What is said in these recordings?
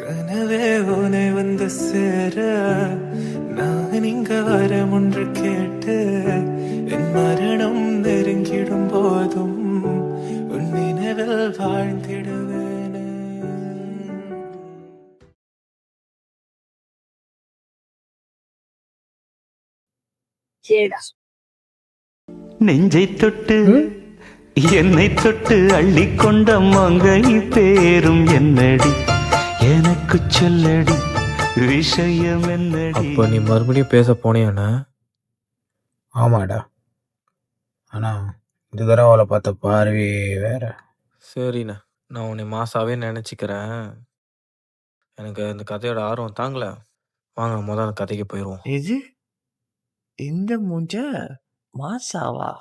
கனவே உனை வந்து சேர நான் இங்க வரம் ஒன்று கேட்டு என் மரணம் நெருங்கிடும் போதும் உன் நினைவில் வாழ்ந்திடுவேனே. சரிடா. நெஞ்சை தொட்டு என்னை தொட்டு அள்ளிக்கொண்ட மங்கை பேரும் என்னடி எனக்கு சொல்லடி விஷயம் என்னடி. அப்போ நீ மறுபடியும் பேச போனியாண்ணா? ஆமாடா. ஆனால் இந்த தடவை அவளை பார்த்த பார்வை வேற. சரிண்ணா, நான் உன்னை மாசாவே நினச்சிக்கிறேன். எனக்கு இந்த கதையோட ஆர்வம் தாங்கல. வாங்க முதல்ல அந்த கதைக்கு போயிடுவோம். இது இந்த மூஞ்ச மாசாவா?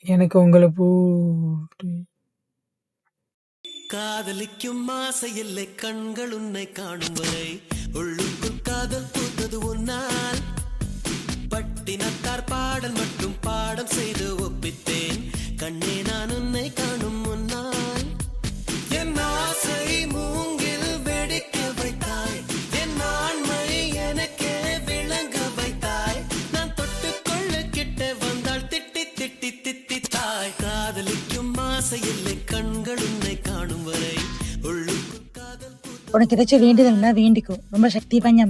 எனக்கு உங்களை காதலிக்கும் ஆசை இல்லை கண்கள் உன்னை காணும் வரை உள்ளுக்குள் காதல் பூத்தது உன்னால் பட்டினத்தார் பாடல் மட்டும் பாடம் செய்து ஒப்பித்தேன் கண்ணே நான் உன்னை காணும் முன்னால் என் ஆசை மூங்கில் வெடிக்க வைத்தாய் என் ஆண்மை எனக்கே விளங்க வைத்தாய் நான் தொட்டுக்கொள்ள கிட்ட வந்தால் திட்டி திட்டி தித்தித்தாய் காதலிக்கும் ஆசை இல்லை கண்கள் உன்னை காணும் வரை உள்ளுக்குள் காதல் உனக்கு ஏதாச்சும் வேண்டியதுன்னா வேண்டிக்கோ. ரொம்ப சக்தி வாங்கி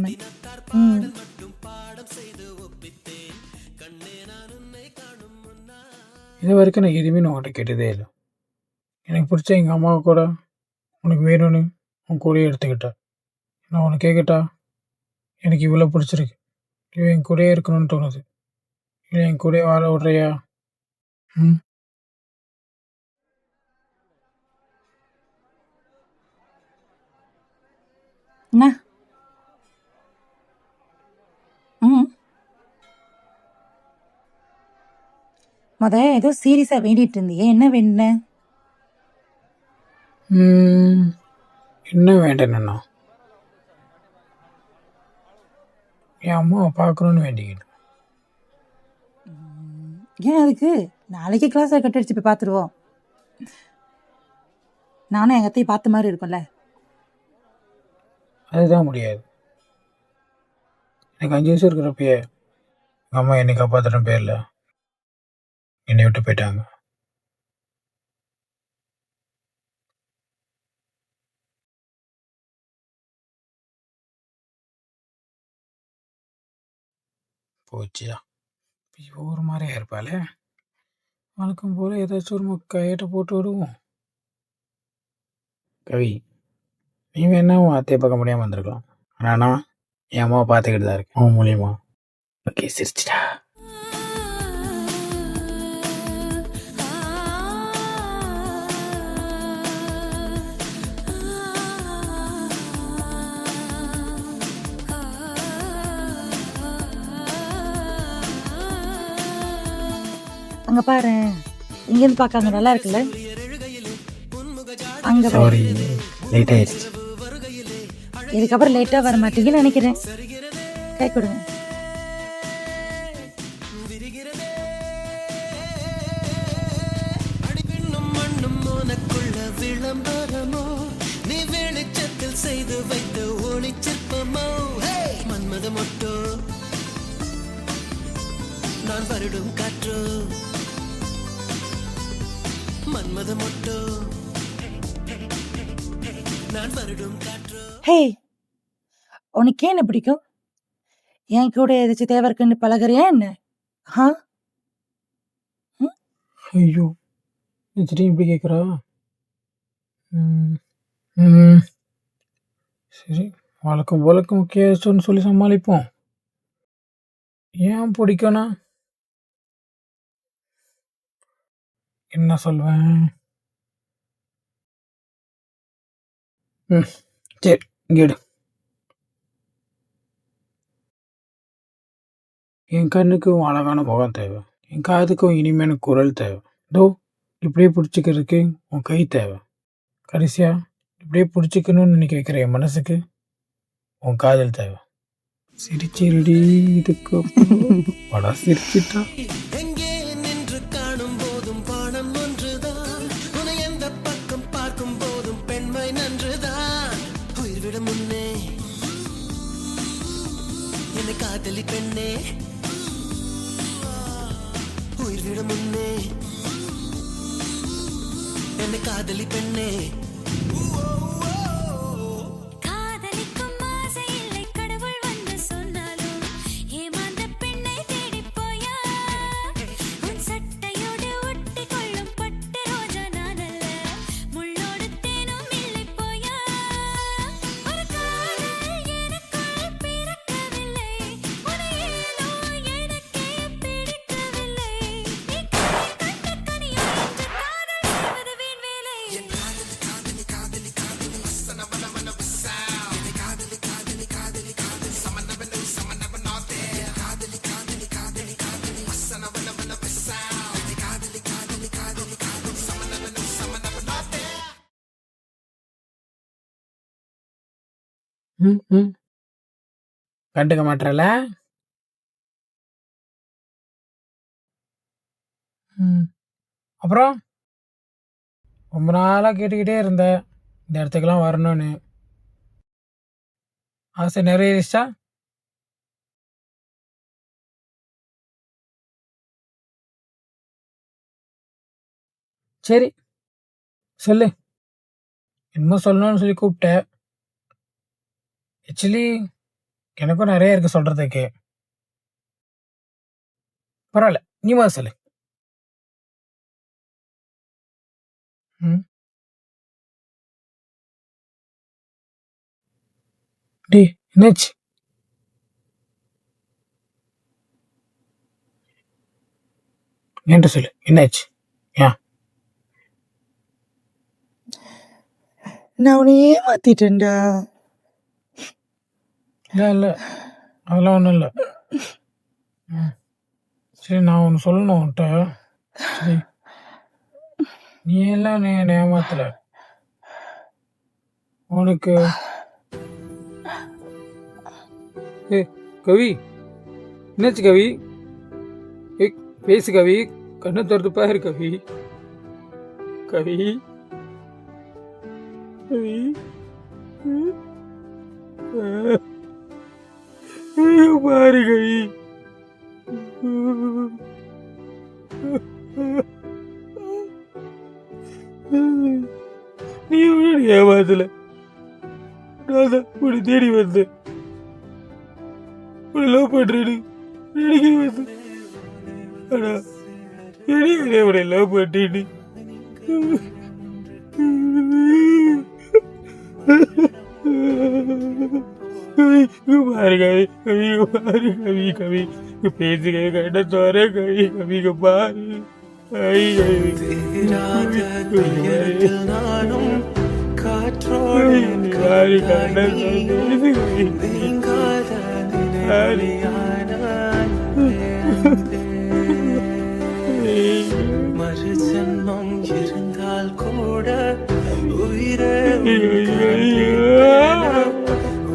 பாடம் செய்து ஒப்பித்தேன் கண்ணே நான் உன்னை காணும் முன்னால். இது வரைக்கும் நான் எதுவுமே நான் உன்கிட்ட கேட்டதே இல்லை. எனக்கு பிடிச்ச எங்கள் அம்மாவை கூட உனக்கு வேணும்னு உன் கூடயே எடுத்துக்கிட்டேன். நான் உனக்கு கேட்கட்டா, எனக்கு இவ்வளோ பிடிச்சிருக்கு, இவன் என் கூடயே இருக்கணும்னு தோணுது, இல்லை என் கூடயே வாழ விட்றியா? என்ன? ஏதோ சீரியஸா வேண்டிட்டு இருந்தியே, என்ன வேணுன? என்ன வேண்டேன்னா என் அம்மாவை பார்க்கணுன்னு வேண்டிக்கிட்டேன். ஏன் அதுக்கு? நாளைக்கு கிளாஸ் கட்டடிச்சு போய் பார்த்துருவோம். நானும் எங்கள் அத்தையும் பார்த்த மாதிரி இருக்கும்ல. அதுதான் முடியாது. எனக்கு 5 வயசு இருக்கிறப்பயே எங்கள் அம்மா என்னை காப்பாற்றுற பேரில் என்னை விட்டு போயிட்டாங்க. போச்சியா, இப்போ ஒரு மாதிரியா இருப்பாளே. வழக்கம் போல் ஏதாச்சும் ஒரு கையிட்ட போட்டு விடுவோம். கவி, நீ வேணா உன் அத்தையை பார்க்க முடியாமல் வந்திருக்கலாம். ஆனால் நான் என் அம்மாவை பார்த்துக்கிட்டு தான் இருக்கேன் உன் மூலியமா. ஓகே, சிரிச்சிட்டா. அங்க பாரு, இங்கேருந்து பார்க்க அங்கே நல்லா இருக்குல்ல. அங்கே சாரி, லேட் ஆயிடுச்சு. இதுக்கப்புறம் லேட்டாக வர மாட்டீங்கன்னு நினைக்கிறேன். கை கொடுங்க. அடிப்பின்னும் மண்ணும் உனக்குள்ள விளம்பரமோ நீ வெளிச்சத்தில் செய்து வைத்த ஒளிச்சிற்பமோ மன்மத மொட்டோ நான் வருடும் காற்றோ மன்மத மொட்டோ நான் வருடும் காற்றோ. ஹே, உனக்கு என்ன பிடிக்கும்? என் கூட ஏதாச்சும் தேவை இருக்குன்னு பழகுறியா என்ன? ஐயோ, திடீர்னு இப்படி கேட்குறா. சரி, வழக்கம் போலக்கு முக்கியம்னு சொல்லி சமாளிப்போம். ஏன் பிடிக்கும்னா என்ன சொல்வேன்? ம் சரி, இங்கே எடு. என் கண்ணுக்கும் அழகான முகம் தேவை, என் காதுக்கும் இனிமையான குரல் தேவை, இதோ இப்படியே பிடிச்சிக்கிறதுக்கு உன் கை தேவை, கடைசியா இப்படியே பிடிச்சிக்கணும்னு நினைக்க வைக்கிற என் மனசுக்கு உன் காதல் தேவை. சிரிச்சிருடி இதுக்கு படா சிரிச்சிட்டா. எங்கே நின்று காணும் போதும் பாடம் ஒன்றுதான், உன்னை எந்த பக்கம் பார்க்கும் போதும் பெண்மை நன்றுதான். உயிர்விட முன்னே என்னை காதலி பெண்ணே, உயிர்விட முன்னே என்னை காதலி பெண்ணே. கண்டுக்க மாட்டல. அப்புறம் ரொம்ப நாளாக கேட்டுக்கிட்டே இருந்தேன் இந்த இடத்துக்கெல்லாம் வரணும்னு. ஆசை நிறைவேறிச்சா? சரி சொல்லு, என்னமோ சொல்லணும்னு சொல்லி கூப்பிட்டேன். ஆக்சுவலி எனக்கும் நிறைய இருக்கு சொல்றதுக்கு. பரவாயில்ல, நீ முதல்ல சொல்லு. டே என்னாச்சு? என்கிட்ட சொல்லு, என்னாச்சு? ஏன்? நான் உன்னை ஏமாத்திட்டேன்டா. இல்லை அதெல்லாம் ஒன்றும் இல்லை. சரி, நான் ஒன்று சொல்லணும் உன்கிட்ட. சரி, நீ எல்லாம் நீ என்னை ஏமாத்தல. உனக்கு கவி என்னாச்சு கவி? பேசு கவி, கண்ணை திறந்து பாரு கவி. கவி கவி பாரு கவி. நீ ஏமாத்தல, நான் தான் உன்னை தேடி வந்தேன். உன்னை லவ் பண்றேன்னு நினைக்க வந்தேன். ஆனா உன்னை லவ் பண்றேன்னு பாரு கவி. கவி பாரு கவி. கவி பேசு கவி, கண்ண தோற கவி. கவிக்கு பாரு கவி. கவி நானும் காற்றோடு பாரு கண்ண பேசு கவி. மறு ஜன்மம் இருந்தால் கூட உயிரே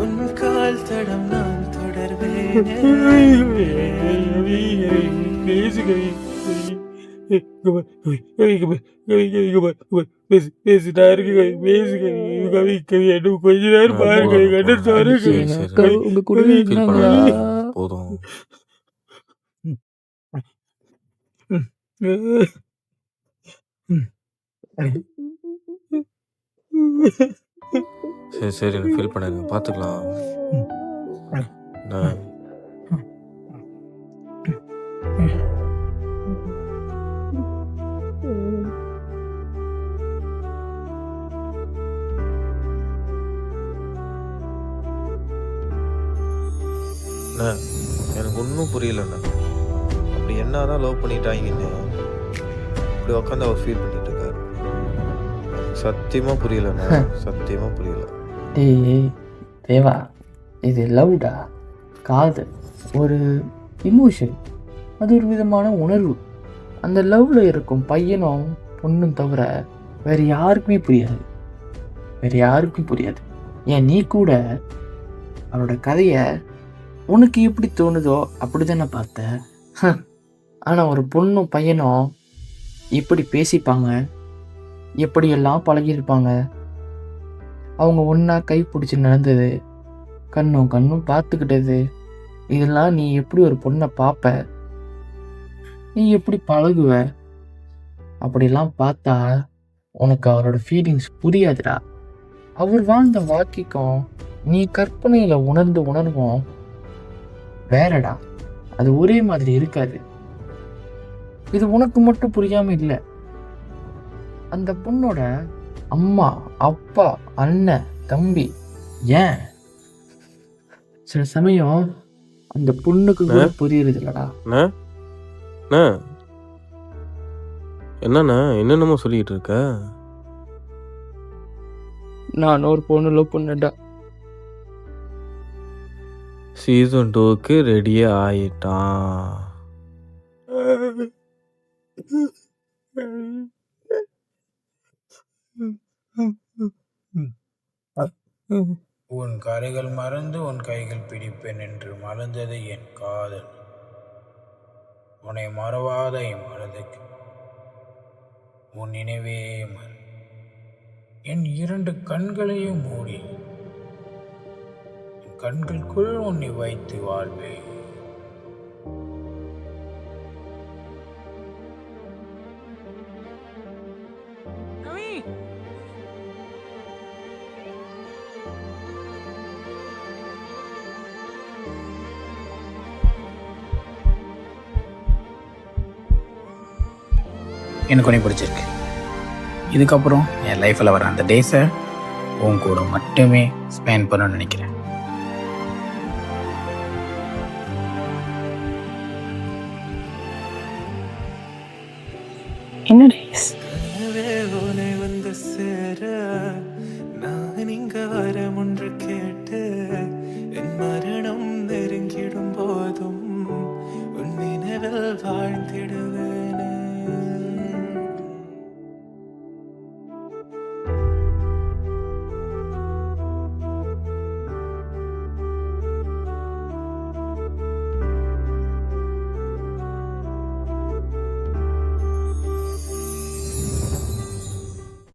உன் கால் தடம் நான் தொடர்வேன். பேசு கவி. பேசிட்டா இருக்கு கவி. பேசு கவி. கவி கவி என்ன கொஞ்ச நேரம் பாரு கவி. கண்ண தோற கவி. உங்க கூட போதும். சரி சரி, ஃபீல் பண்ணாங்க, பார்த்துக்கலாம். எனக்கு எனக்கு ஒன்றும் புரியலண்ணா. அப்படி என்னதான் லவ் பண்ணிட்டாங்கன்னு இப்படி உட்காந்து அவர் ஃபீல் பண்ணிட்டு இருக்காரு. சத்தியமாக புரியலண்ணா, சத்தியமாக புரியல. டேய் தேவா, இது லவ்டா, காதல், ஒரு இமோஷன், அது ஒரு விதமான உணர்வு. அந்த லவ்வில் இருக்கும் பையனும் பொண்ணும் தவிர வேறு யாருக்குமே புரியாது, வேறு யாருக்கும் புரியாது. ஏன் நீ கூட அவரோட கதையை உனக்கு எப்படி தோணுதோ அப்படி தானே பார்த்த. ஆனால் ஒரு பொண்ணும் பையனும் எப்படி பேசிப்பாங்க, எப்படியெல்லாம் பழகியிருப்பாங்க, அவங்க ஒன்றா கை பிடிச்சி நடந்தது, கண்ணும் கண்ணும் பார்த்துக்கிட்டது, இதெல்லாம் நீ எப்படி ஒரு பொண்ணை பார்ப்ப, நீ எப்படி பழகுவ, அப்படிலாம் பார்த்தா உனக்கு அவரோட ஃபீலிங்ஸ் புரியாதுடா. அவர் வாழ்ந்த வாழ்க்கைக்கும் நீ கற்பனையில் உணர்ந்து உணர்வோம் வேறடா, அது ஒரே மாதிரி இருக்காது. இது உனக்கு மட்டும் புரியாமல் இல்லை, அந்த பொண்ணோட அம்மா அப்பா அண்ணன் தம்பி, ஏன் சில சமயம் அந்த பொண்ணுக்கு கூட புரியுறது இல்லடா. என்னண்ணா என்னென்னமோ சொல்லிட்டு இருக்க? நான் ஒரு பொண்ணு லவ் பண்ணடா. சீசன் 2க்கு ரெடியே ஆயிட்டான். உன் கரைகள் மறந்து உன் கைகள் பிடிப்பேன் என்று மறந்தது என் காதல். உன்னை மறவாத என் மனதுக்கு உன் நினைவே மறு. என் 2 கண்களையும் மூடி என் கண்களுக்குள் உன்னை வைத்து வாழ்வேன். எனக்கு உன்னை பிடிச்சிருக்கு. இதுக்கப்புறம் என் லைஃப்பில் வர அந்த டேஸை உன் கூட மட்டுமே ஸ்பெண்ட் பண்ணணும்னு நினைக்கிறேன். என்ன டேஸ்? கனவே உன்னை வந்து சேர நான் இங்க வர முன்